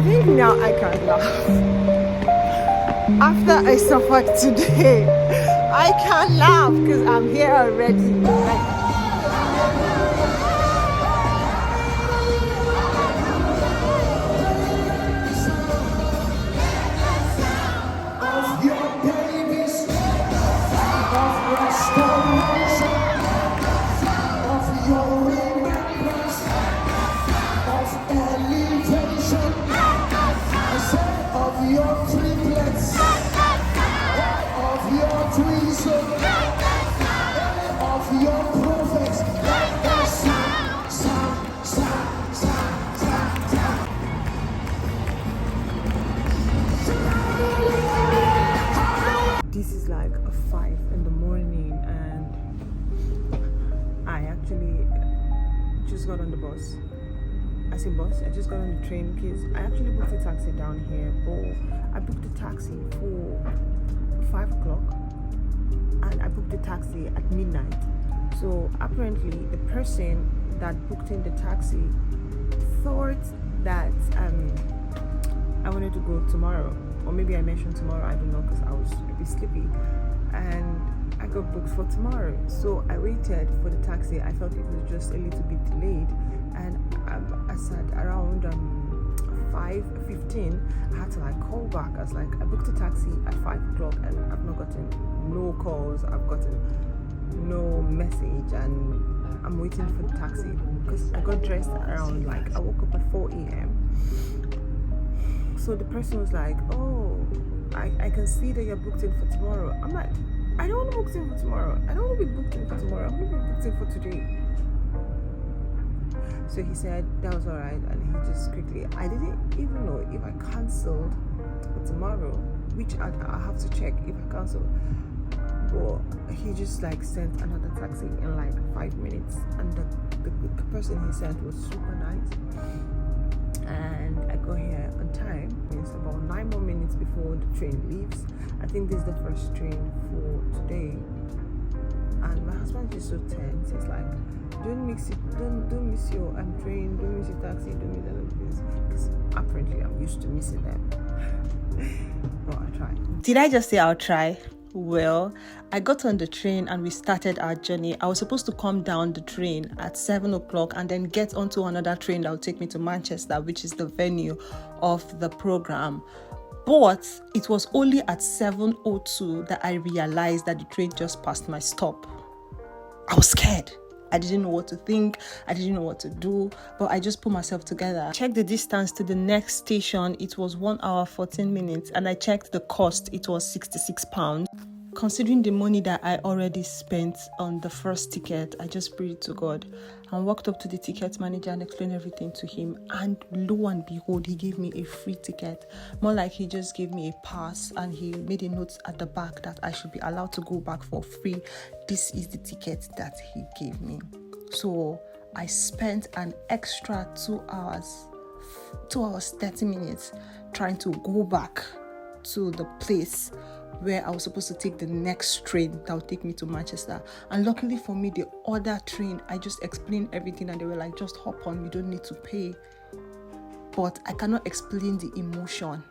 think now I can laugh. After I suffered today, I can laugh because I'm here already. Like, this is like a 5 in the morning and I actually just got on the bus. I say bus, I just got on the train because I actually booked a taxi down here, but I booked a taxi for 5 o'clock and I booked the taxi at midnight. So apparently the person that booked in the taxi thought that I wanted to go tomorrow, or maybe I mentioned tomorrow, I don't know, because I was a bit sleepy, and I got booked for tomorrow. So I waited for the taxi. I felt it was just a little bit delayed, and I said around 5:15 I had to like call back. I was like, I booked a taxi at 5 o'clock and I've not gotten no calls, I've gotten no message, and I'm waiting for the taxi because I got dressed around, like, I woke up at 4 a.m. So the person was like, oh, I can see that you're booked in for tomorrow. I'm like, I don't want to book in for tomorrow. I don't want to be booked in for tomorrow. I want to be booked in for today. So he said that was alright, and he just quickly, I didn't even know if I cancelled for tomorrow, which I have to check if I cancelled. But he just like sent another taxi in like 5 minutes, and the person he sent was super nice, and I got here on time. It's about 9 more minutes before the train leaves. I think this is the first train for today, and my husband is so tense. He's like, don't miss your train, don't miss your taxi, don't miss other things, because apparently I'm used to missing them. But I try. Did I just say I'll try? Well, I got on the train and we started our journey. I was supposed to come down the train at 7 o'clock and then get onto another train that would take me to Manchester, which is the venue of the program. But it was only at 7:02 that I realized that the train just passed my stop. I was scared. I didn't know what to think. I didn't know what to do, but I just put myself together. I checked the distance to the next station. It was 1 hour, 14 minutes. And I checked the cost. It was £66. Considering the money that I already spent on the first ticket, I just prayed to God and walked up to the ticket manager and explained everything to him. And lo and behold, he gave me a free ticket. More like he just gave me a pass, and he made a note at the back that I should be allowed to go back for free. This is the ticket that he gave me. So I spent an extra 2 hours 30 minutes trying to go back to the place where I was supposed to take the next train that would take me to Manchester. And luckily for me, the other train, I just explained everything and they were like, just hop on, you don't need to pay. But I cannot explain the emotion.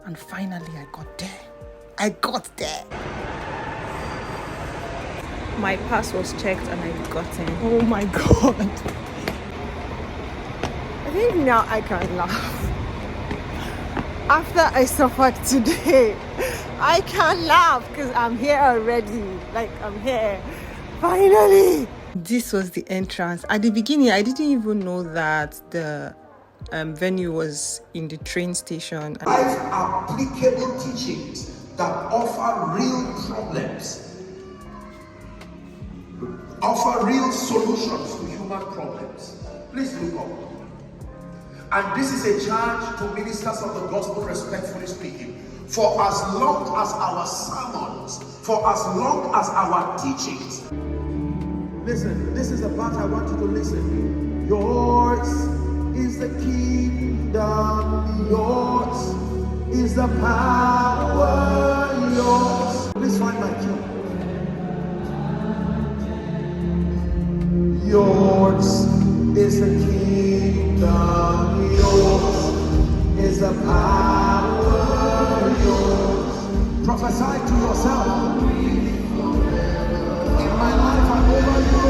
And finally I got there. My pass was checked and I got in. Oh my God. I think now I can laugh. After I suffered today, I can laugh because I'm here already. Like, I'm here. Finally! This was the entrance. At the beginning, I didn't even know that the venue was in the train station. 5 applicable teachings that offer real problems, offer real solutions to human problems. Please look up. And this is a charge to ministers of the gospel, respectfully speaking. For as long as our sermons, for as long as our teachings. Listen, this is the part I want you to listen. Yours is the kingdom, yours is the power, yours. Please find my cue. Yours is the kingdom, yours is Is the power yours? Prophesy to yourself. In my life, I'm over you.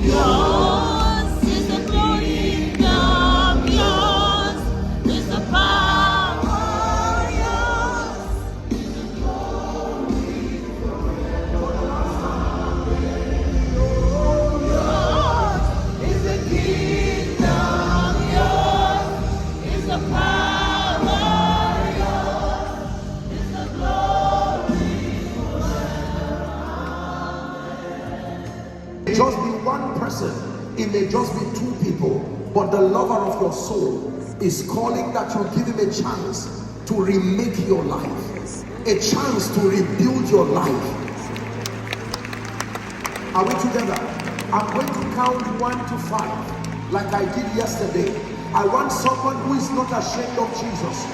Yours is the glory, God. Yours is the power. Yours is the glory forever. Yours is the kingdom. Yours is the power. Yours is the glory forever. Just be one person, it may just be two people, but the lover of your soul is calling that you give him a chance to remake your life, a chance to rebuild your life. Are we together? I'm going to count 1 to 5 like I did yesterday. I want someone who is not ashamed of Jesus,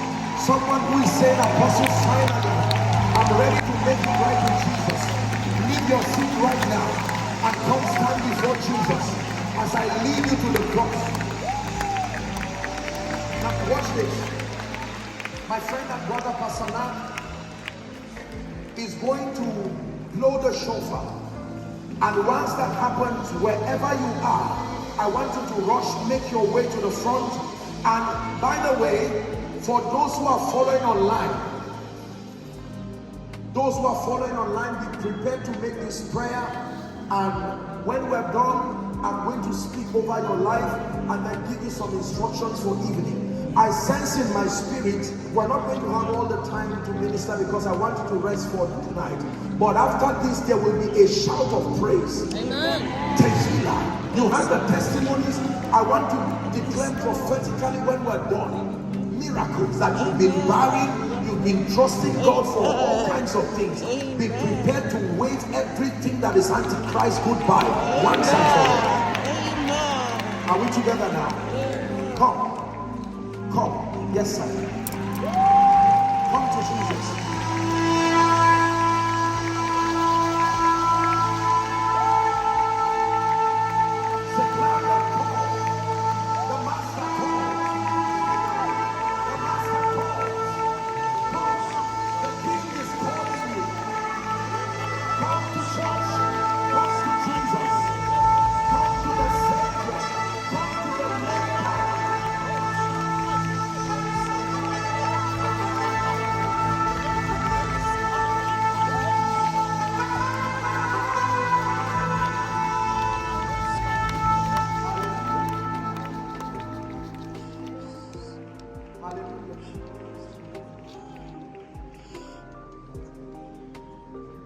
someone who is saying, Apostle, finally I'm ready to make it right with Jesus. Leave your seat right now and come stand before Jesus as I lead you to the cross. Now watch this. My friend and brother Pasana is going to blow the shofar, and once that happens, wherever you are, I want you to rush, make your way to the front. And by the way, for those who are following online, be prepared to make this prayer. And when we're done, I'm going to speak over your life and then give you some instructions for evening. I sense in my spirit, we're not going to have all the time to minister because I want you to rest for tonight. But after this, there will be a shout of praise. Amen. Tequila. You have the testimonies. I want to declare prophetically when we're done, miracles that you've been barring. You've been trusting God for all kinds of things. Be prepared to wave everything that is antichrist goodbye once and for all. Are we together now? Come. Yes, sir. Come to Jesus.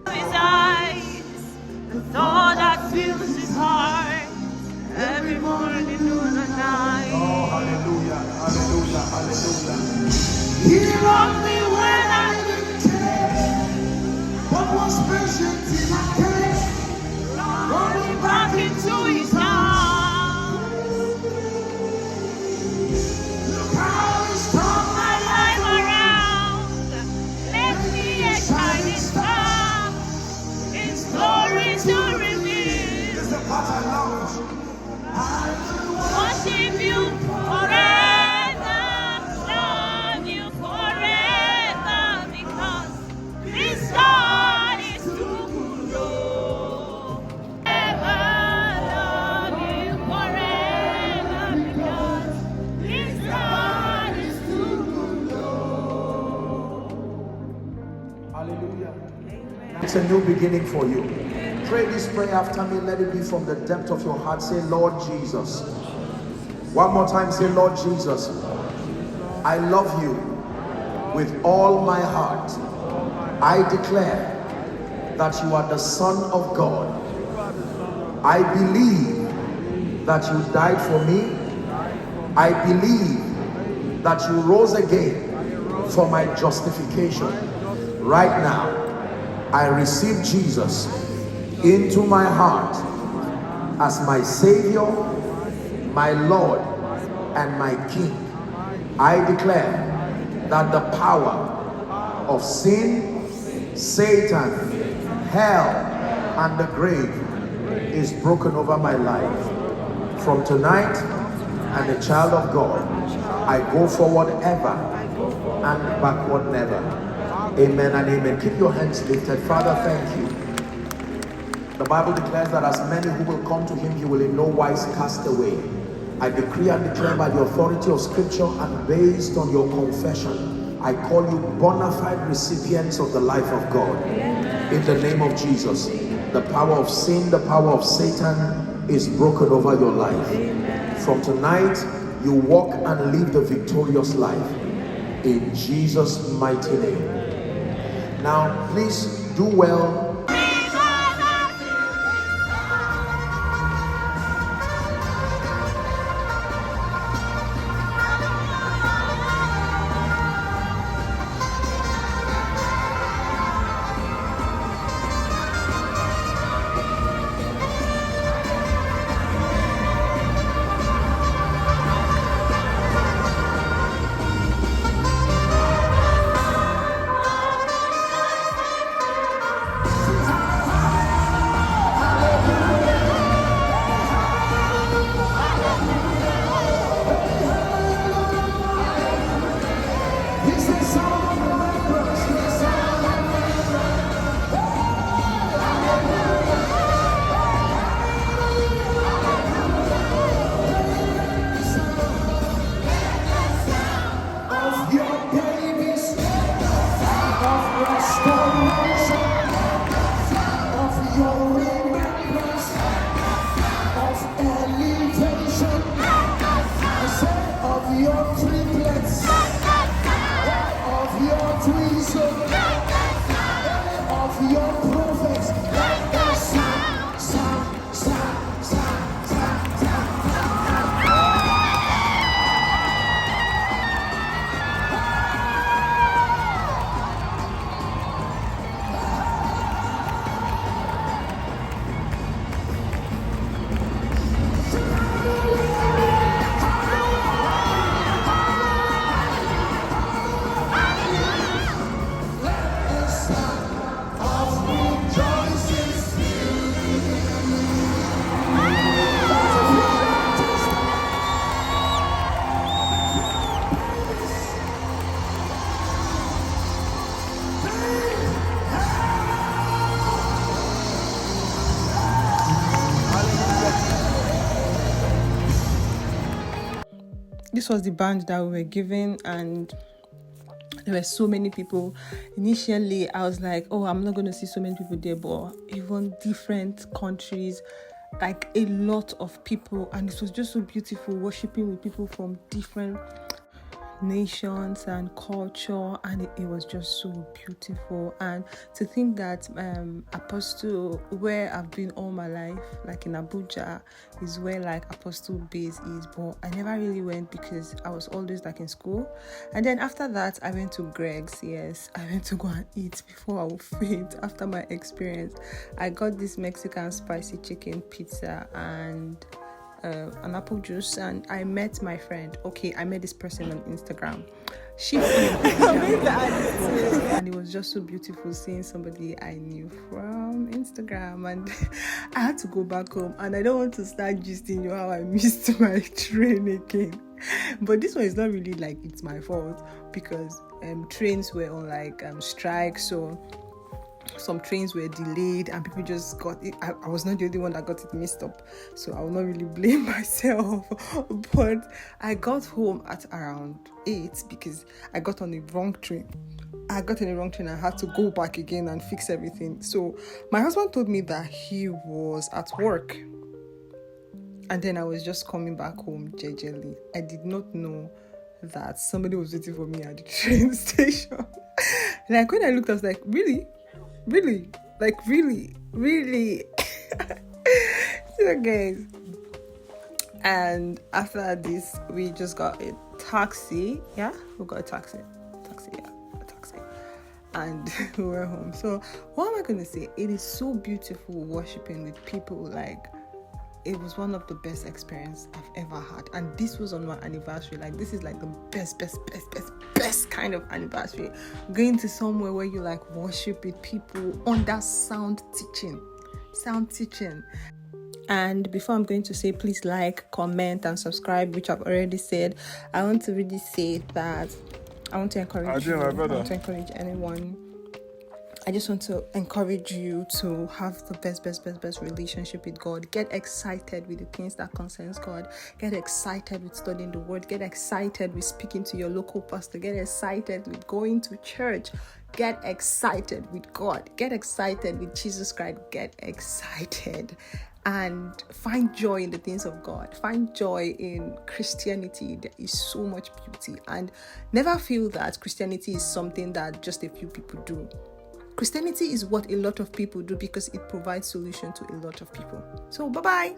His eyes, the thought that fills his heart every morning, noon and night. Oh, hallelujah, hallelujah, hallelujah. He loved me when I didn't care, but was patient till I came, running back into his arms. Look how he's turned my life around, left me a shining star, his glory to reveal. This is the part I love. Worship you forever, love you forever, because this God is too good. Oh. Ever love you forever, because this God is too good. Oh. Hallelujah. It's a new beginning for you. Pray this prayer after me. Let it be from the depth of your heart. Say, Lord Jesus. One more time, say, Lord Jesus, I love you with all my heart. I declare that you are the Son of God. I believe that you died for me. I believe that you rose again for my justification. Right now, I receive Jesus into my heart as my Savior, my Lord, and my King. I declare that the power of sin, Satan, hell, and the grave is broken over my life. From tonight, I'm a child of God. I go forward ever and backward never. Amen and amen. Keep your hands lifted. Father, thank you. The Bible declares that as many who will come to him, he will in no wise cast away. I decree and declare by the authority of scripture and based on your confession, I call you bona fide recipients of the life of God. In the name of Jesus, the power of sin, the power of Satan is broken over your life. From tonight, you walk and live the victorious life. In Jesus' mighty name. Now, please do well. This was the band that we were given, and there were so many people. Initially, I was like, oh, I'm not going to see so many people there, but even different countries, like a lot of people, and it was just so beautiful worshiping with people from different nations and culture, and it was just so beautiful. And to think that Apostle, where I've been all my life, like in Abuja, is where like Apostle base is, but I never really went because I was always like in school. And then after that, I went to Greg's. Yes, I went to go and eat before I would faint. After my experience, I got this Mexican spicy chicken pizza and an apple juice, and I met my friend. Okay, I met this person on Instagram. She and it was just so beautiful seeing somebody I knew from Instagram, and I had to go back home, and I don't want to start gisting you how I missed my train again. But this one is not really like it's my fault, because trains were on like strike, so some trains were delayed and people just got it. I was not the only one that got it messed up, so I will not really blame myself. But I got home at around 8 because I got on the wrong train. I had to go back again and fix everything. So my husband told me that he was at work, and then I was just coming back home jejely. I did not know that somebody was waiting for me at the train station. Like when I looked, I was like, really? So guys, and after this we just got a taxi. And we were home. So what am I going to say? It is so beautiful worshiping with people. Like, it was one of the best experiences I've ever had, and this was on my anniversary. Like, this is like the best kind of anniversary. Going to somewhere where you like worship with people under sound teaching. And before I'm going to say, please like, comment, and subscribe, which I've already said, I want to really say that I want to encourage you. I want to encourage anyone. I just want to encourage you to have the best relationship with God. Get excited with the things that concerns God. Get excited with studying the word. Get excited with speaking to your local pastor. Get excited with going to church. Get excited with God. Get excited with Jesus Christ. Get excited and find joy in the things of God. Find joy in Christianity. There is so much beauty, and never feel that Christianity is something that just a few people do. Christianity is what a lot of people do because it provides solution to a lot of people. So bye-bye.